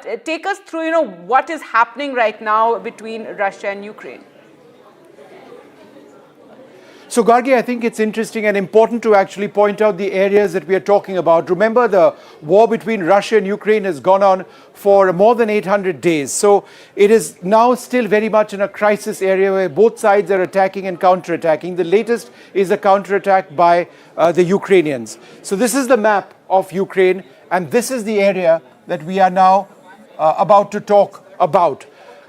But take us through, what is happening right now between Russia and Ukraine. So, Gargi, I think it's interesting and important to actually point out the areas that we are talking about. Remember, the war between Russia and Ukraine has gone on for more than 800 days. So, it is now still very much in a crisis area where both sides are attacking and counterattacking. The latest is a counterattack by the Ukrainians. So, this is the map of Ukraine, and this is the area that we are now about to talk about.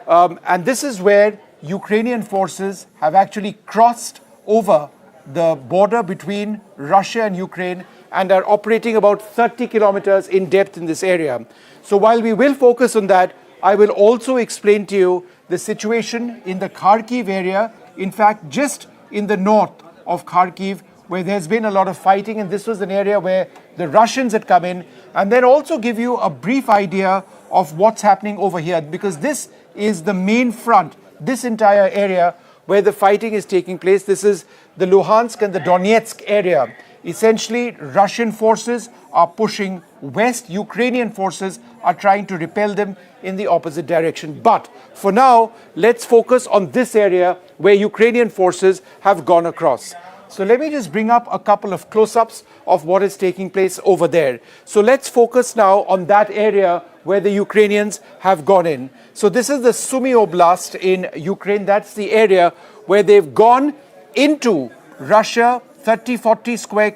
And this is where Ukrainian forces have actually crossed over the border between Russia and Ukraine and are operating about 30 kilometers in depth in this area. So while we will focus on that, I will also explain to you the situation in the Kharkiv area, in fact just in the north of Kharkiv, where there's been a lot of fighting, and this was an area where the Russians had come in, and then also give you a brief idea of what's happening over here, because this is the main front, this entire area where the fighting is taking place. This is the Luhansk and the Donetsk area. Essentially, Russian forces are pushing west. Ukrainian forces are trying to repel them in the opposite direction. But for now, let's focus on this area where Ukrainian forces have gone across. So let me just bring up a couple of close-ups of what is taking place over there. So let's focus now on that area where the Ukrainians have gone in. So this is the Sumy Oblast in Ukraine. That's the area where they've gone into Russia, 30-40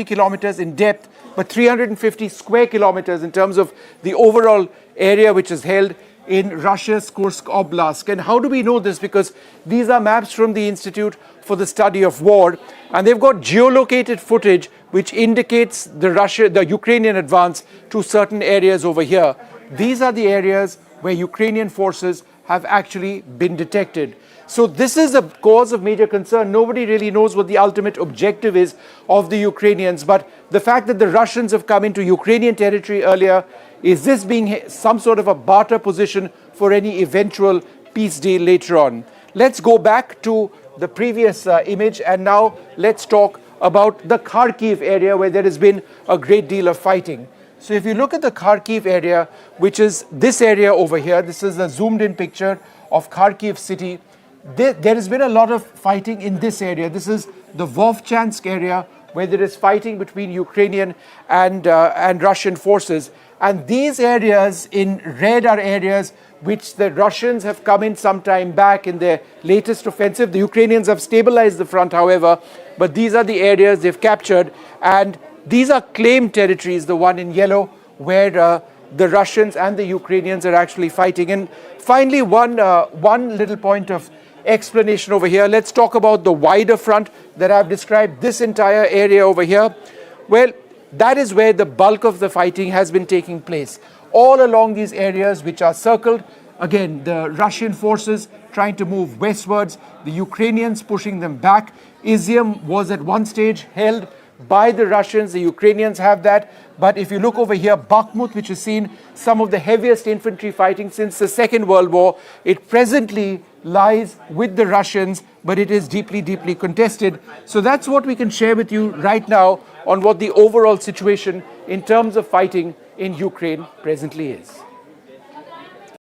kilometers in depth, but 350 square kilometers in terms of the overall area which is held in Russia's Kursk Oblast. And how do we know this? Because these are maps from the Institute for the Study of War, and they've got geolocated footage which indicates the Ukrainian advance to certain areas over here. These are the areas where Ukrainian forces have actually been detected. So this is a cause of major concern. Nobody really knows what the ultimate objective is of the Ukrainians, but the fact that the Russians have come into Ukrainian territory earlier, is this being some sort of a barter position for any eventual peace deal later on? Let's go back to the previous image, and now let's talk about the Kharkiv area where there has been a great deal of fighting. So if you look at the Kharkiv area, which is this area over here, this is a zoomed in picture of Kharkiv city. There has been a lot of fighting in this area. This is the Vovchansk area where there is fighting between Ukrainian and Russian forces. And these areas in red are areas which the Russians have come in some time back in their latest offensive. The Ukrainians have stabilized the front, however, but these are the areas they've captured. And these are claimed territories, the one in yellow, where the Russians and the Ukrainians are actually fighting. And finally, one little point of explanation over here. Let's talk about the wider front that I've described, this entire area over here. Well, that is where the bulk of the fighting has been taking place. All along these areas which are circled, again, the Russian forces trying to move westwards, the Ukrainians pushing them back. Izium was at one stage held by the Russians, the Ukrainians have that. But if you look over here, Bakhmut, which has seen some of the heaviest infantry fighting since the Second World War, it presently lies with the Russians, but it is deeply, deeply contested. So that's what we can share with you right now on what the overall situation in terms of fighting in Ukraine presently is.